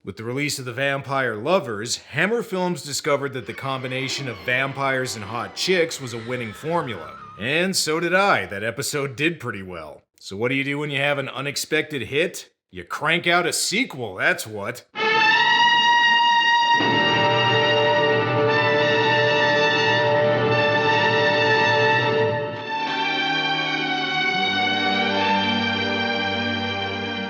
With the release of The Vampire Lovers, Hammer Films discovered that the combination of vampires and hot chicks was a winning formula. And so did I. That episode did pretty well. So what do you do when you have an unexpected hit? You crank out a sequel, that's what.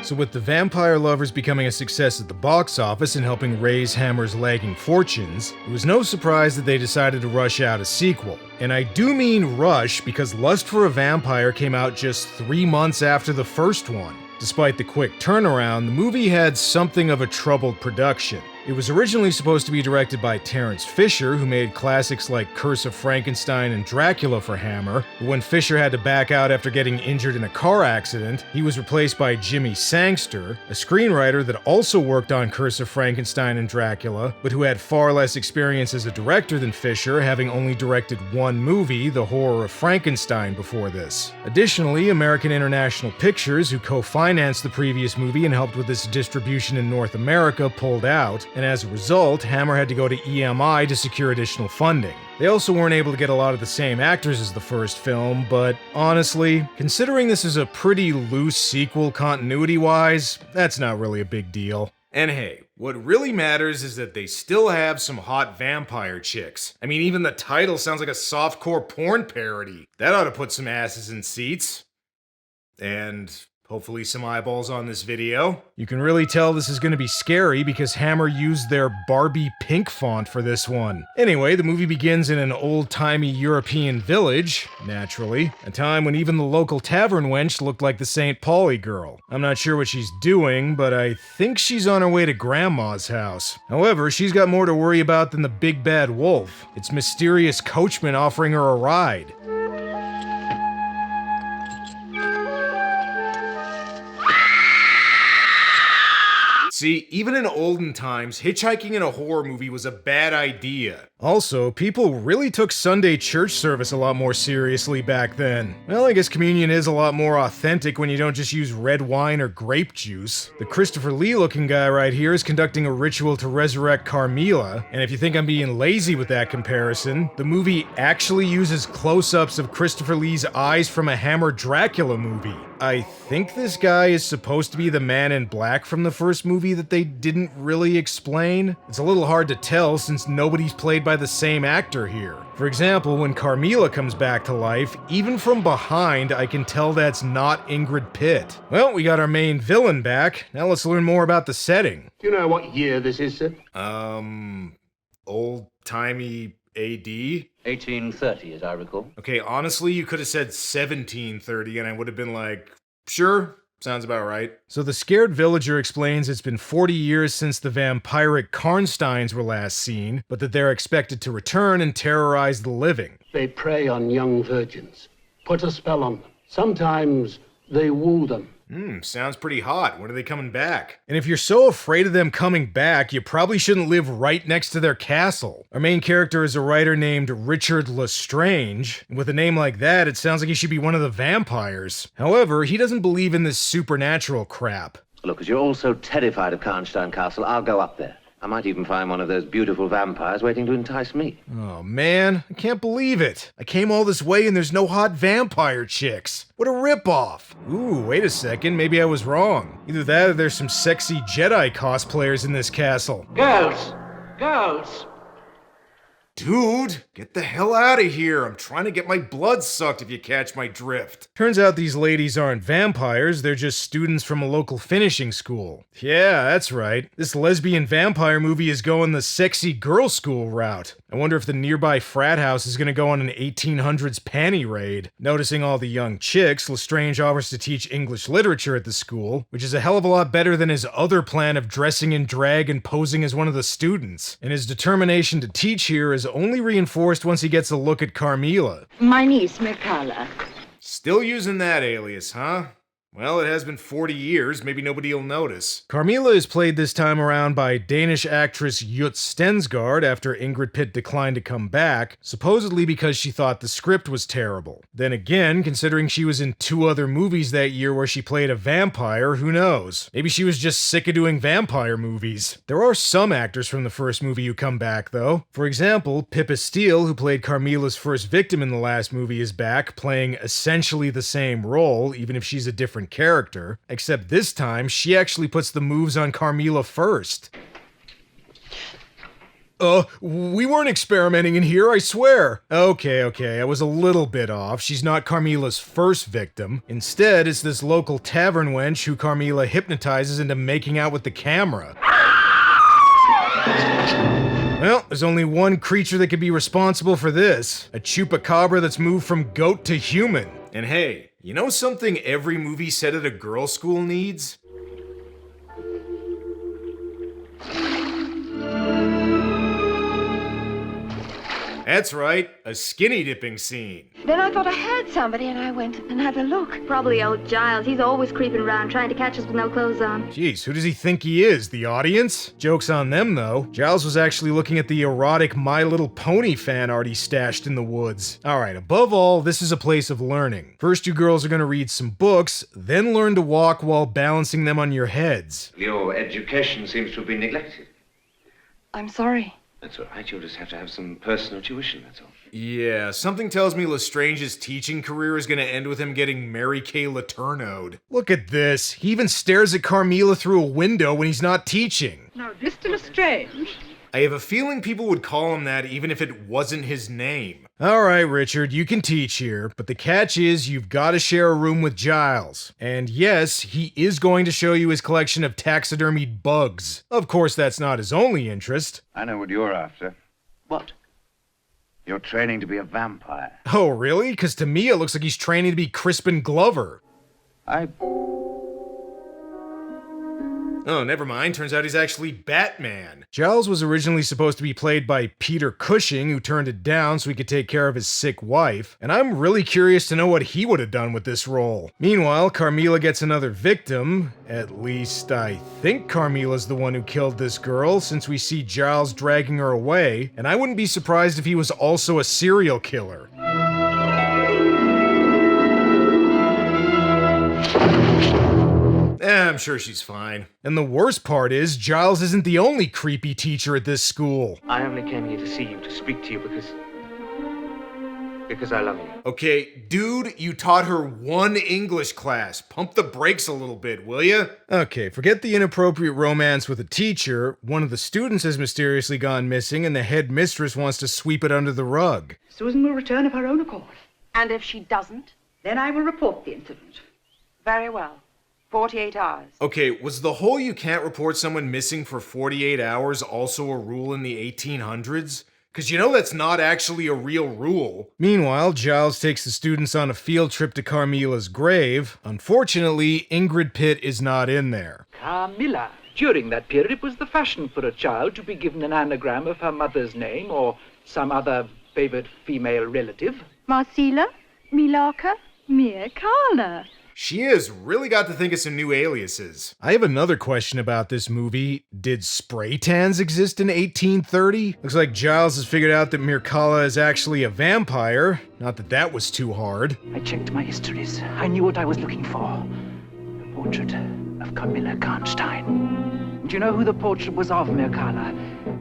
So with The Vampire Lovers becoming a success at the box office and helping raise Hammer's lagging fortunes, it was no surprise that they decided to rush out a sequel. And I do mean rush because Lust for a Vampire came out just 3 months after the first one. Despite the quick turnaround, the movie had something of a troubled production. It was originally supposed to be directed by Terence Fisher, who made classics like Curse of Frankenstein and Dracula for Hammer, but when Fisher had to back out after getting injured in a car accident, he was replaced by Jimmy Sangster, a screenwriter that also worked on Curse of Frankenstein and Dracula, but who had far less experience as a director than Fisher, having only directed one movie, The Horror of Frankenstein, before this. Additionally, American International Pictures, who co-financed the previous movie and helped with its distribution in North America, pulled out, and as a result, Hammer had to go to EMI to secure additional funding. They also weren't able to get a lot of the same actors as the first film, but honestly, considering this is a pretty loose sequel continuity-wise, that's not really a big deal. And hey, what really matters is that they still have some hot vampire chicks. I mean, even the title sounds like a softcore porn parody. That ought to put some asses in seats. And hopefully some eyeballs on this video. You can really tell this is going to be scary because Hammer used their Barbie pink font for this one. Anyway, the movie begins in an old-timey European village, naturally, a time when even the local tavern wench looked like the St. Pauli girl. I'm not sure what she's doing, but I think she's on her way to Grandma's house. However, she's got more to worry about than the big bad wolf. It's mysterious coachman offering her a ride. See, even in olden times, hitchhiking in a horror movie was a bad idea. Also, people really took Sunday church service a lot more seriously back then. Well, I guess communion is a lot more authentic when you don't just use red wine or grape juice. The Christopher Lee looking guy right here is conducting a ritual to resurrect Carmilla, and if you think I'm being lazy with that comparison, the movie actually uses close-ups of Christopher Lee's eyes from a Hammer Dracula movie. I think this guy is supposed to be the man in black from the first movie that they didn't really explain. It's a little hard to tell since nobody's played by the same actor here. For example, when Carmilla comes back to life, even from behind, I can tell that's not Ingrid Pitt. Well, we got our main villain back. Now let's learn more about the setting. Do you know what year this is, sir? Old-timey AD? 1830, as I recall. Okay, honestly, you could have said 1730 and I would have been like, sure, sounds about right. So the scared villager explains it's been 40 years since the vampiric Karnsteins were last seen, but that they're expected to return and terrorize the living. They prey on young virgins, put a spell on them. Sometimes they woo them. Sounds pretty hot. When are they coming back? And if you're so afraid of them coming back, you probably shouldn't live right next to their castle. Our main character is a writer named Richard Lestrange. With a name like that, it sounds like he should be one of the vampires. However, he doesn't believe in this supernatural crap. Look, as you're all so terrified of Karnstein Castle, I'll go up there. I might even find one of those beautiful vampires waiting to entice me. Oh man, I can't believe it. I came all this way and there's no hot vampire chicks. What a ripoff. Ooh, wait a second, maybe I was wrong. Either that or there's some sexy Jedi cosplayers in this castle. Girls! Girls! Dude, get the hell out of here. I'm trying to get my blood sucked if you catch my drift. Turns out these ladies aren't vampires, they're just students from a local finishing school. Yeah, that's right. This lesbian vampire movie is going the sexy girl school route. I wonder if the nearby frat house is gonna go on an 1800s panty raid. Noticing all the young chicks, Lestrange offers to teach English literature at the school, which is a hell of a lot better than his other plan of dressing in drag and posing as one of the students. And his determination to teach here is only reinforced once he gets a look at Carmilla. My niece, Mircalla. Still using that alias, huh? Well, it has been 40 years, maybe nobody'll notice. Carmilla is played this time around by Danish actress Jut Stensgaard after Ingrid Pitt declined to come back, supposedly because she thought the script was terrible. Then again, considering she was in 2 other movies that year where she played a vampire, who knows? Maybe she was just sick of doing vampire movies. There are some actors from the first movie who come back, though. For example, Pippa Steele, who played Carmilla's first victim in the last movie, is back, playing essentially the same role, even if she's a different character, except this time she actually puts the moves on Carmilla first. We weren't experimenting in here, I swear. Okay, I was a little bit off. She's not Carmilla's first victim. Instead, it's this local tavern wench who Carmilla hypnotizes into making out with the camera. Well, there's only one creature that could be responsible for this. A chupacabra that's moved from goat to human. And hey, you know something every movie set at a girls' school needs? That's right, a skinny dipping scene. Then I thought I heard somebody and I went and had a look. Probably old Giles. He's always creeping around trying to catch us with no clothes on. Jeez, who does he think he is? The audience? Joke's on them, though. Giles was actually looking at the erotic My Little Pony fan art he stashed in the woods. Alright, above all, this is a place of learning. First, you girls are gonna read some books, then learn to walk while balancing them on your heads. Your education seems to have been neglected. I'm sorry. That's all right. You'll just have to have some personal tuition, that's all. Yeah, something tells me Lestrange's teaching career is gonna end with him getting Mary Kay Letourneau'd. Look at this. He even stares at Carmilla through a window when he's not teaching. Now, Mr. Lestrange. I have a feeling people would call him that even if it wasn't his name. Alright, Richard, you can teach here, but the catch is you've got to share a room with Giles. And yes, he is going to show you his collection of taxidermied bugs. Of course, that's not his only interest. I know what you're after. What? You're training to be a vampire. Oh, really? Because to me it looks like he's training to be Crispin Glover. Oh, never mind. Turns out he's actually Batman. Giles was originally supposed to be played by Peter Cushing, who turned it down so he could take care of his sick wife, and I'm really curious to know what he would have done with this role. Meanwhile, Carmilla gets another victim. At least, I think Carmilla's the one who killed this girl, since we see Giles dragging her away, and I wouldn't be surprised if he was also a serial killer. I'm sure she's fine. And the worst part is, Giles isn't the only creepy teacher at this school. I only came here to see you, to speak to you, because I love you. Okay, dude, you taught her 1 English class. Pump the brakes a little bit, will ya? Okay, forget the inappropriate romance with a teacher. One of the students has mysteriously gone missing, and the head mistress wants to sweep it under the rug. Susan will return of her own accord. And if she doesn't? Then I will report the incident. Very well. 48 hours. Okay, was the whole you can't report someone missing for 48 hours also a rule in the 1800s? Because you know that's not actually a real rule. Meanwhile, Giles takes the students on a field trip to Carmilla's grave. Unfortunately, Ingrid Pitt is not in there. Carmilla. During that period, it was the fashion for a child to be given an anagram of her mother's name or some other favored female relative. Marcella, Milaka, Mia Carla. She has really got to think of some new aliases. I have another question about this movie. Did spray tans exist in 1830? Looks like Giles has figured out that Mircalla is actually a vampire. Not that that was too hard. I checked my histories. I knew what I was looking for. The portrait of Camilla Karnstein. Do you know who the portrait was of, Mircalla?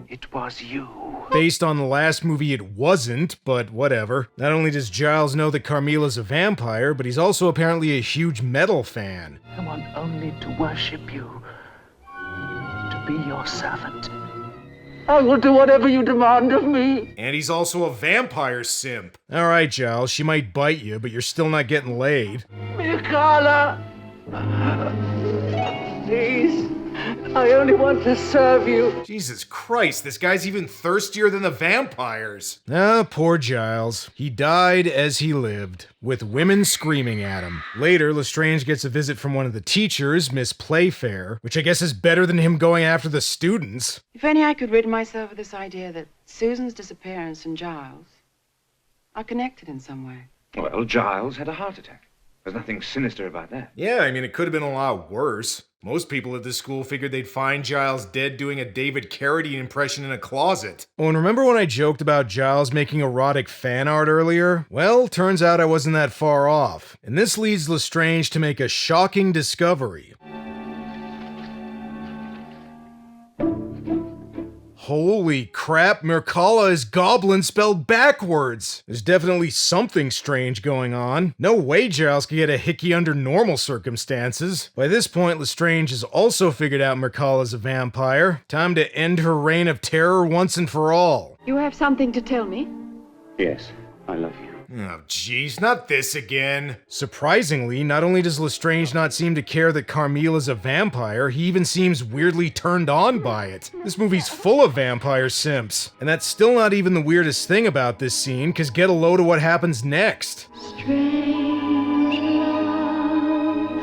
It was you. Based on the last movie, it wasn't, but whatever. Not only does Giles know that Carmilla's a vampire, but he's also apparently a huge metal fan. I want only to worship you, to be your servant. I will do whatever you demand of me. And he's also a vampire simp. Alright, Giles, she might bite you, but you're still not getting laid. Mircalla! Please. I only want to serve you. Jesus Christ, this guy's even thirstier than the vampires. Ah, poor Giles. He died as he lived, with women screaming at him. Later, Lestrange gets a visit from one of the teachers, Miss Playfair, which I guess is better than him going after the students. If only I could rid myself of this idea that Susan's disappearance and Giles are connected in some way. Well, Giles had a heart attack. There's nothing sinister about that. Yeah, I mean, it could have been a lot worse. Most people at this school figured they'd find Giles dead doing a David Carradine impression in a closet. Oh, and remember when I joked about Giles making erotic fan art earlier? Well, turns out I wasn't that far off. And this leads Lestrange to make a shocking discovery. Holy crap, Mircalla is Goblin spelled backwards! There's definitely something strange going on. No way Giles could get a hickey under normal circumstances. By this point, Lestrange has also figured out Mircalla's a vampire. Time to end her reign of terror once and for all. You have something to tell me? Yes, I love you. Oh, jeez, not this again. Surprisingly, not only does Lestrange not seem to care that Carmila's a vampire, he even seems weirdly turned on by it. This movie's full of vampire simps. And that's still not even the weirdest thing about this scene, cause get a load of what happens next. Strange love,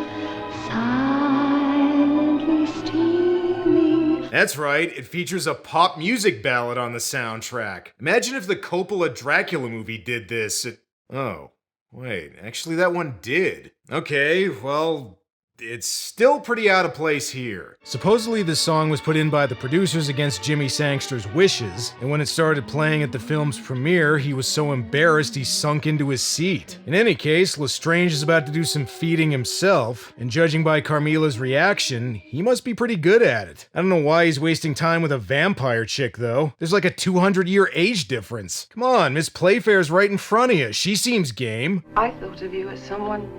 silently stealing. That's right, it features a pop music ballad on the soundtrack. Imagine if the Coppola Dracula movie did this. Oh, wait, actually that one did. Okay, well, it's still pretty out of place here. Supposedly this song was put in by the producers against Jimmy Sangster's wishes, and when it started playing at the film's premiere, he was so embarrassed he sunk into his seat. In any case, Lestrange is about to do some feeding himself, and judging by Carmila's reaction, he must be pretty good at it. I don't know why he's wasting time with a vampire chick, though. There's like a 200-year age difference. Come on, Miss Playfair's right in front of you. She seems game. I thought of you as someone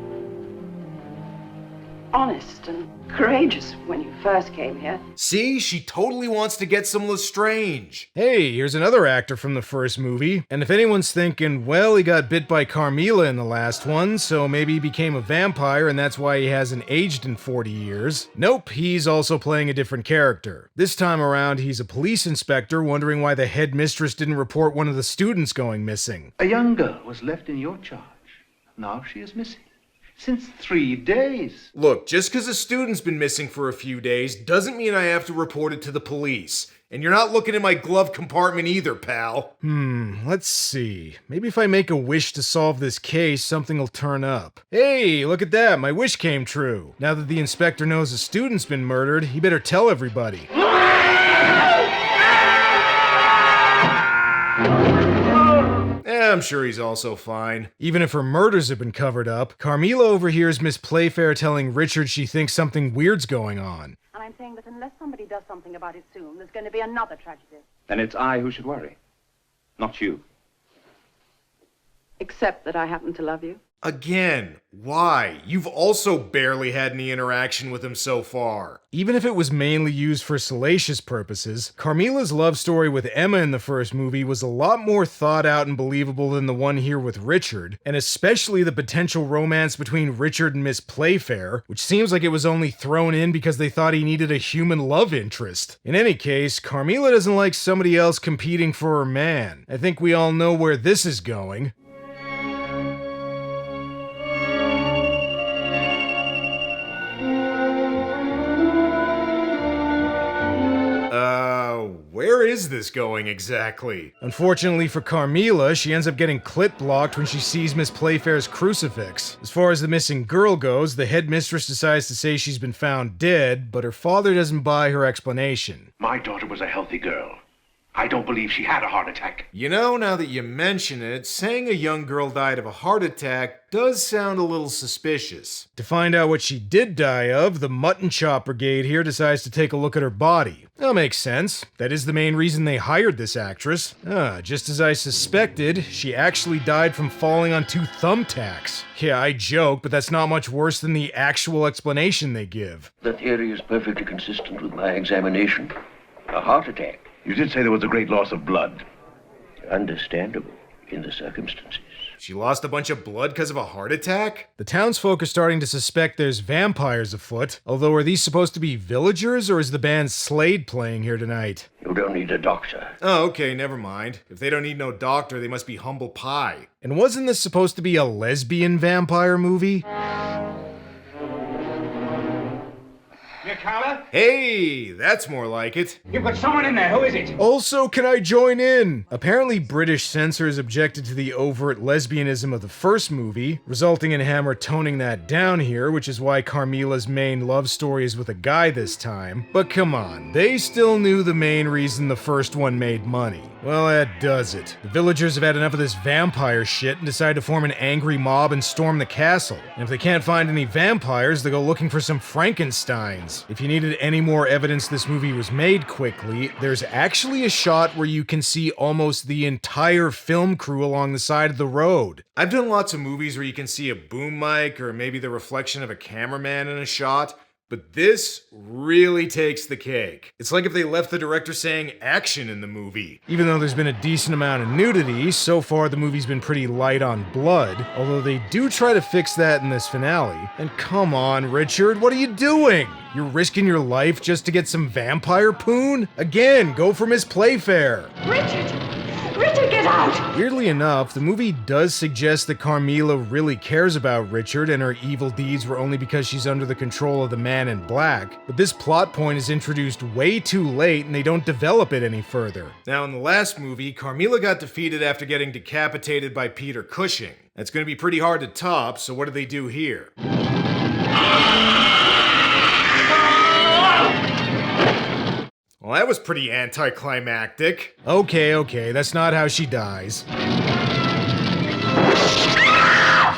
honest and courageous when you first came here. See, she totally wants to get some Lestrange. Hey, here's another actor from the first movie. And if anyone's thinking, well, he got bit by Carmila in the last one, so maybe he became a vampire and that's why he hasn't aged in 40 years. Nope, he's also playing a different character. This time around, he's a police inspector wondering why the headmistress didn't report one of the students going missing. A young girl was left in your charge. Now she is missing. Since 3 days. Look, just because a student's been missing for a few days doesn't mean I have to report it to the police. And you're not looking in my glove compartment either, pal. Let's see. Maybe if I make a wish to solve this case, something will turn up. Hey, look at that, my wish came true. Now that the inspector knows a student's been murdered, he better tell everybody. I'm sure he's also fine. Even if her murders have been covered up, Carmila overhears Miss Playfair telling Richard she thinks something weird's going on. And I'm saying that unless somebody does something about it soon, there's going to be another tragedy. Then it's I who should worry, not you. Except that I happen to love you. Again, why? You've also barely had any interaction with him so far. Even if it was mainly used for salacious purposes, Carmila's love story with Emma in the first movie was a lot more thought out and believable than the one here with Richard, and especially the potential romance between Richard and Miss Playfair, which seems like it was only thrown in because they thought he needed a human love interest. In any case, Carmila doesn't like somebody else competing for her man. I think we all know where this is going. Where is this going exactly? Unfortunately for Carmila, she ends up getting clip blocked when she sees Miss Playfair's crucifix. As far as the missing girl goes, the headmistress decides to say she's been found dead, but her father doesn't buy her explanation. My daughter was a healthy girl. I don't believe she had a heart attack. You know, now that you mention it, saying a young girl died of a heart attack does sound a little suspicious. To find out what she did die of, the Mutton Chop Brigade here decides to take a look at her body. That makes sense. That is the main reason they hired this actress. Just as I suspected, she actually died from falling on 2 thumbtacks. Yeah, I joke, but that's not much worse than the actual explanation they give. The theory is perfectly consistent with my examination. A heart attack. You did say there was a great loss of blood. Understandable in the circumstances. She lost a bunch of blood because of a heart attack? The townsfolk are starting to suspect there's vampires afoot, although are these supposed to be villagers, or is the band Slade playing here tonight? You don't need a doctor. Oh, okay, never mind. If they don't need no doctor, they must be humble pie. And wasn't this supposed to be a lesbian vampire movie? Mirkala? Hey, that's more like it. You've got someone in there. Who is it? Also, can I join in? Apparently, British censors objected to the overt lesbianism of the first movie, resulting in Hammer toning that down here, which is why Carmila's main love story is with a guy this time. But come on, they still knew the main reason the first one made money. Well, that does it. The villagers have had enough of this vampire shit and decide to form an angry mob and storm the castle. And if they can't find any vampires, they go looking for some Frankensteins. If you needed any more evidence this movie was made quickly, there's actually a shot where you can see almost the entire film crew along the side of the road. I've done lots of movies where you can see a boom mic or maybe the reflection of a cameraman in a shot, but this really takes the cake. It's like if they left the director saying action in the movie. Even though there's been a decent amount of nudity, so far the movie's been pretty light on blood, although they do try to fix that in this finale. And come on, Richard, what are you doing? You're risking your life just to get some vampire poon? Again, go for Miss Playfair. Richard! Richard, get out! Weirdly enough, the movie does suggest that Carmila really cares about Richard and her evil deeds were only because she's under the control of the Man in Black, but this plot point is introduced way too late and they don't develop it any further. Now in the last movie, Carmila got defeated after getting decapitated by Peter Cushing. That's going to be pretty hard to top, so what do they do here? Well, that was pretty anticlimactic. Okay, that's not how she dies.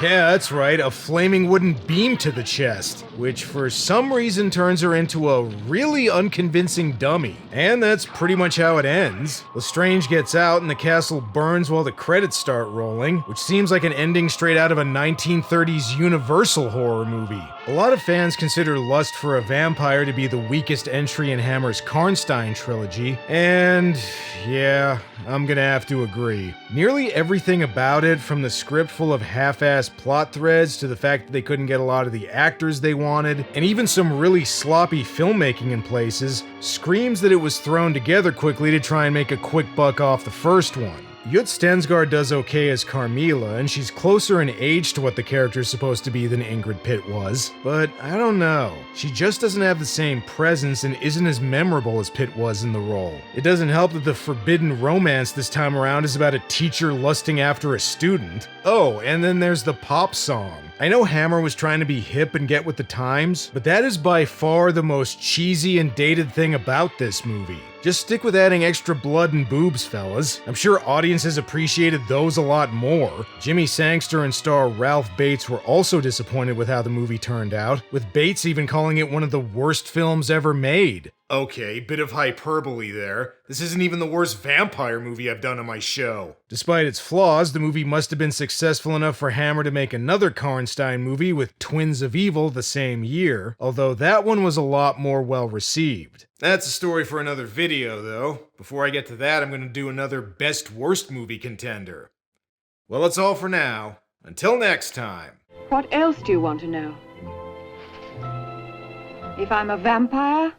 Yeah, that's right, a flaming wooden beam to the chest, which for some reason turns her into a really unconvincing dummy. And that's pretty much how it ends. Lestrange gets out and the castle burns while the credits start rolling, which seems like an ending straight out of a 1930s Universal horror movie. A lot of fans consider Lust for a Vampire to be the weakest entry in Hammer's Karnstein trilogy, and yeah, I'm gonna have to agree. Nearly everything about it, from the script full of half-assed plot threads to the fact that they couldn't get a lot of the actors they wanted, and even some really sloppy filmmaking in places, screams that it was thrown together quickly to try and make a quick buck off the first one. Jut Stensgaard does okay as Carmila, and she's closer in age to what the character's supposed to be than Ingrid Pitt was, but I don't know. She just doesn't have the same presence and isn't as memorable as Pitt was in the role. It doesn't help that the forbidden romance this time around is about a teacher lusting after a student. Oh, and then there's the pop song. I know Hammer was trying to be hip and get with the times, but that is by far the most cheesy and dated thing about this movie. Just stick with adding extra blood and boobs, fellas. I'm sure audiences appreciated those a lot more. Jimmy Sangster and star Ralph Bates were also disappointed with how the movie turned out, with Bates even calling it one of the worst films ever made. Okay, bit of hyperbole there. This isn't even the worst vampire movie I've done on my show. Despite its flaws, the movie must have been successful enough for Hammer to make another Karnstein movie with Twins of Evil the same year, although that one was a lot more well received. That's a story for another video, though. Before I get to that, I'm going to do another best worst movie contender. Well, that's all for now. Until next time. What else do you want to know? If I'm a vampire?